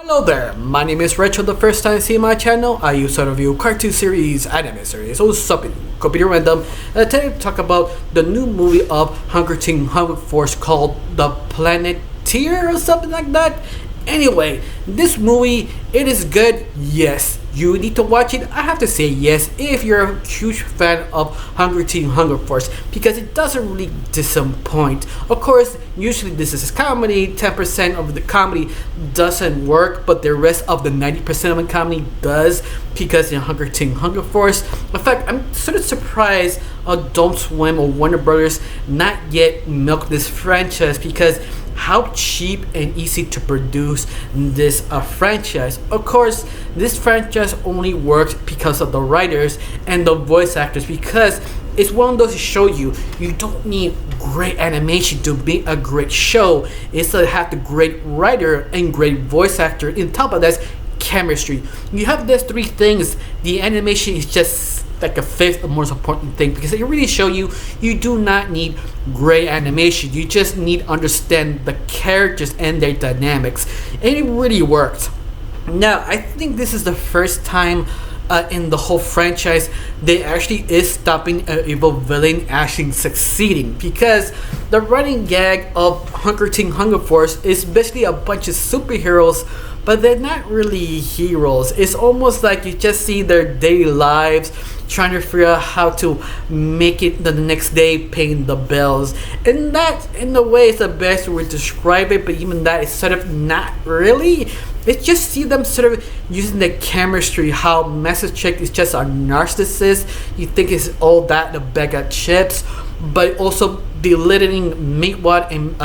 Hello there, my name is Retro. The first time seeing my channel, I use to review cartoon series, anime series, or something completely random. And today to talk about the new movie of Hunger Team Hunger Force called The Planeteer or something like that. Anyway, this movie, it is good, yes. You need to watch it. I have to say yes if you're a huge fan of Hunger Team Hunger Force, because it doesn't really disappoint. Of course, usually this is comedy. 10% of the comedy doesn't work, but the rest of the 90% of the comedy does, because in Hunger Team Hunger Force, in fact, I'm sort of surprised Adult Swim or Warner Brothers not yet milk this franchise, because how cheap and easy to produce this franchise. Of course, this franchise only works because of the writers and the voice actors, because it's one of those to show you don't need great animation to be a great show. It's to have the great writer and great voice actor. In top of that, chemistry. You have these three things. The animation is just like a fifth of most important thing, because it really show you do not need great animation. You just need to understand the characters and their dynamics, and it really worked. Now, I think this is the first time in the whole franchise they actually is stopping an evil villain actually succeeding, because the running gag of Hunger Team Hunger Force is basically a bunch of superheroes, but they're not really heroes. It's almost like you just see their daily lives trying to figure out how to make it the next day, paying the bills. And that, in a way, is the best way to describe it, but even that is sort of not really. It's just see them sort of using the chemistry, how Master Chick is just a narcissist. You think it's all that, the bag of chips, but also belittling Meatwad and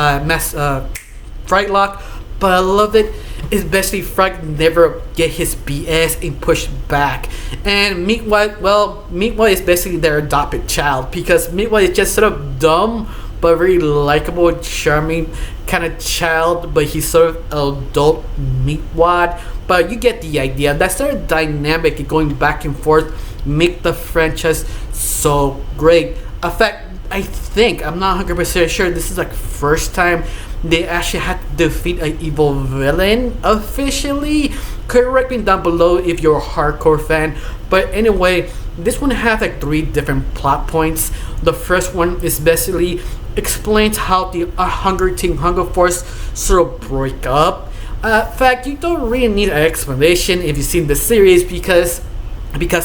Frightlock. But I love it, especially Frog never get his BS and push back. And Meatwad is basically their adopted child, because Meatwad is just sort of dumb but very likable, charming kind of child, but he's sort of adult Meatwad. But you get the idea. That sort of dynamic and going back and forth make the franchise so great. In fact, I think, I'm not 100% sure, this is like first time they actually had to defeat an evil villain officially. Correct me down below if you're a hardcore fan. But anyway, this one has like 3 different plot points. The first one is basically explains how the Hunger Team Hunger Force sort of break up. In fact, you don't really need an explanation if you've seen the series, because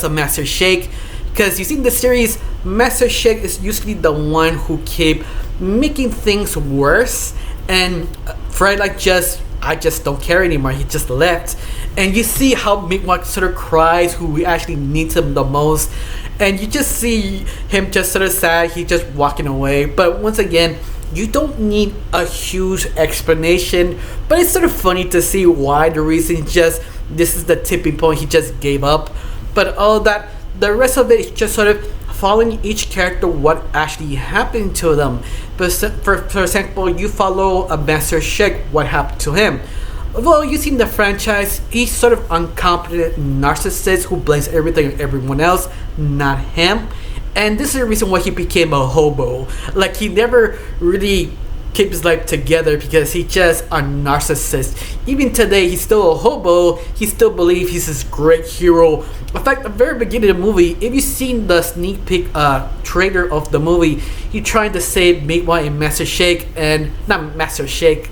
of Master Shake. Because you see in the series, Master Shake is usually the one who keep making things worse, and Fred I just don't care anymore. He just left, and you see how Meatwad sort of cries, who actually needs him the most, and you just see him just sort of sad. He's just walking away. But once again, you don't need a huge explanation, but it's sort of funny to see why. The reason just this is the tipping point. He just gave up. But all that, the rest of it is just sort of following each character, what actually happened to them. But for example, you follow a Master Shake, what happened to him. Well, you see in the franchise, he's sort of incompetent narcissist who blames everything on everyone else, not him. And this is the reason why he became a hobo. Like, he never really keep his life together, because he's just a narcissist. Even today, he's still a hobo. He still believes he's this great hero. In fact, at the very beginning of the movie, if you've seen the sneak peek trailer of the movie, he trying to save Meatwad and Master Shake, and not Master Shake,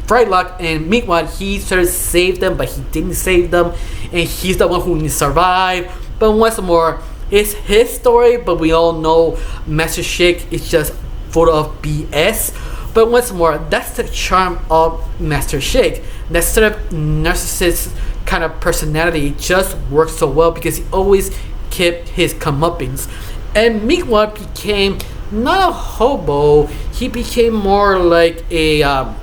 Frightlock and Meatwad. He sort of saved them, but he didn't save them, and he's the one who needs to survive. But once more, it's his story, but we all know Master Shake is just full of BS. But once more, that's the charm of Master Shake. That sort of narcissist kind of personality just works so well, because he always kept his comeuppance. And Meatwad became not a hobo. He became more like a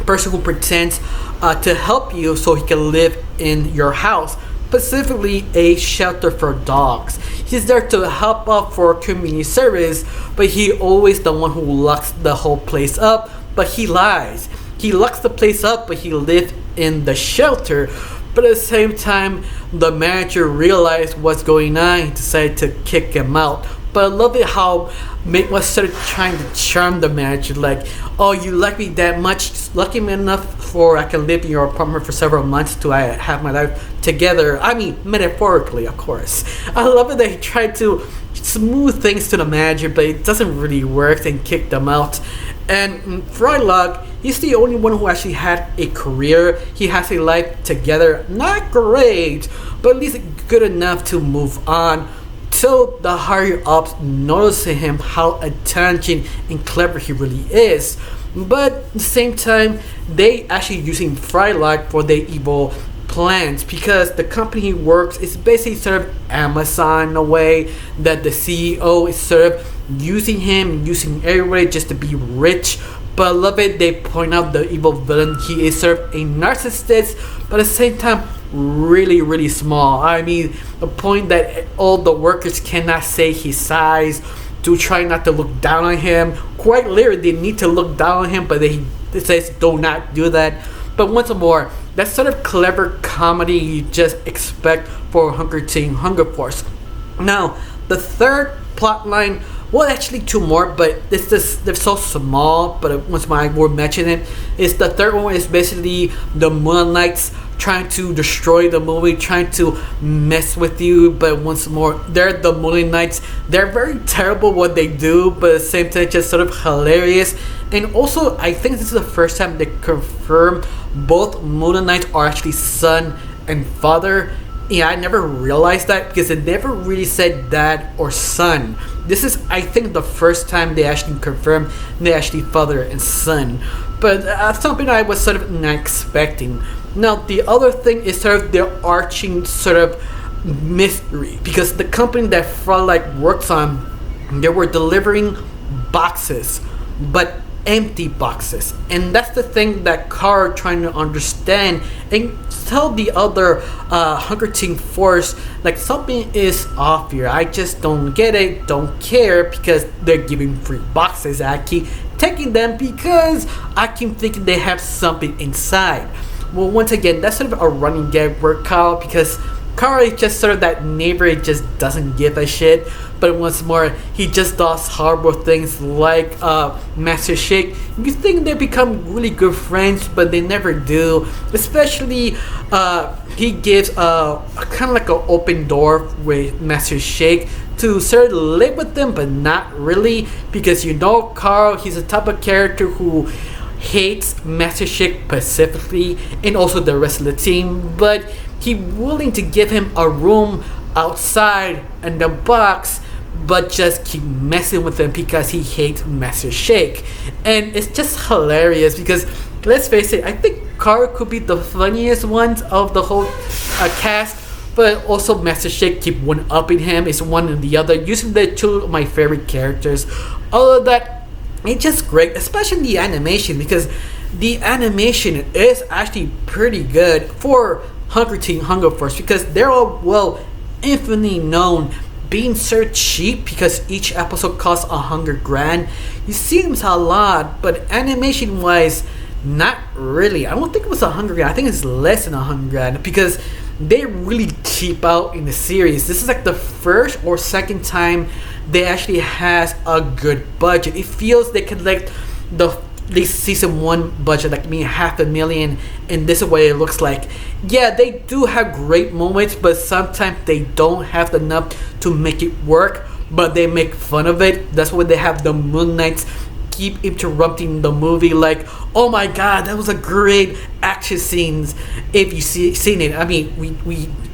person who pretends to help you so he can live in your house. Specifically a shelter for dogs. He's there to help out for community service, but he always the one who locks the whole place up. But he lies. He locks the place up, but he lived in the shelter. But at the same time, the manager realized what's going on. He decided to kick him out. But I love it how Mick was sort of trying to charm the manager, like, oh, you like me that much, just lucky me enough for I can live in your apartment for several months till I have my life together. I mean, metaphorically, of course. I love it that he tried to smooth things to the manager, but it doesn't really work and kick them out. And Frylock, he's the only one who actually had a career. He has a life together. Not great, but at least good enough to move on. So the higher ups noticing him how intelligent and clever he really is. But at the same time, they actually using Frylock for their evil plans, because the company he works is basically sort of Amazon in a way, that the CEO is sort of using him, using everybody just to be rich. But I love it, they point out the evil villain, he is sort of a narcissist, but at the same time really small. I mean, the point that all the workers cannot say his size, to try not to look down on him. Quite literally, they need to look down on him, but they says do not do that. But once more, that sort of clever comedy you just expect for Hunger Force. Now, the third plot line, well, actually two more, but it's just, they're so small, but once more I will mention it, is the third one is basically the Moon Knights trying to destroy the movie, trying to mess with you. But once more, they're the Moon Knights. They're very terrible what they do, but at the same time just sort of hilarious. And also, I think this is the first time they confirm both Moon Knights are actually son and father. Yeah, I never realized that because it never really said dad or son. This is, I think, the first time they actually confirmed they actually father and son. But something I was sort of not expecting. Now, the other thing is sort of the arching sort of mystery, because the company that Frolic works on, they were delivering boxes, but empty boxes. And that's the thing that Kara trying to understand and tell the other Hunger Team Force, like, something is off here. I just don't get it, don't care, because they're giving free boxes. I keep taking them because I keep thinking they have something inside. Well, once again, that's sort of a running gag for Kyle, because Carl is just sort of that neighbor, he just doesn't give a shit. But once more, he just does horrible things like Master Shake. You think they become really good friends, but they never do. Especially, he gives kind of like an open door with Master Shake to sort of live with them, but not really. Because you know Carl, he's the type of character who hates Master Shake specifically, and also the rest of the team, but he willing to give him a room outside in the box, but just keep messing with him because he hates Master Shake. And it's just hilarious because, let's face it, I think Carl could be the funniest ones of the whole cast, but also Master Shake keep one-upping him, is one and the other. Usually they're two of my favorite characters. All of that, it's just great, especially the animation, because the animation is actually pretty good for Hunger Force, because they're all, well, infinitely known being so cheap, because each episode costs $100,000. It seems a lot, but animation wise, not really. I don't think it was $100,000. I think it's less than $100,000, because they really cheap out in the series. This is like the first or second time they actually has a good budget. It feels they could like the season 1 budget, like me, $500,000, and this is what it looks like. Yeah, they do have great moments, but sometimes they don't have enough to make it work, but they make fun of it. That's why they have the Moon Knights keep interrupting the movie, like, oh my god, that was a great action scenes. If you seen it, I mean,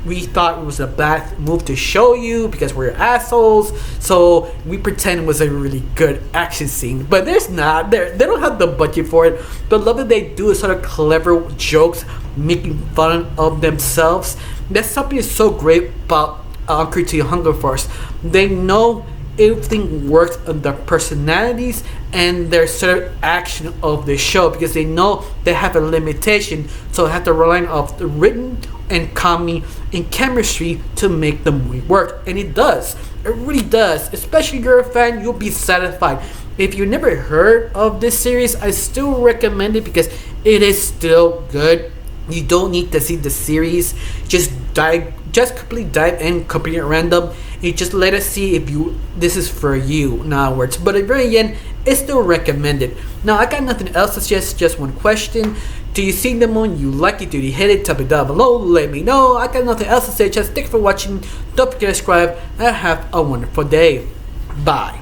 we thought it was a bad move to show you because we're assholes, so we pretend it was a really good action scene, but there's not. They don't have the budget for it. But love that they do sort of clever jokes making fun of themselves. That's something that's so great about Hunger Force. They know everything works on the personalities and their sort of action of the show, because they know they have a limitation, so they have to rely on the written and comedy and chemistry to make the movie work. And it does. It really does. Especially if you're a fan, you'll be satisfied. If you never heard of this series, I still recommend it because it is still good. You don't need to see the series. Just completely dive in, completely random. and just let us see if this is for you now words. But at the very end, it's still recommended. Now I got nothing else to suggest, just one question. Do you see the moon? You like it? Do you hit it? Tell me down below. Let me know. I got nothing else to say. Just thanks for watching. Don't forget to subscribe and have a wonderful day. Bye.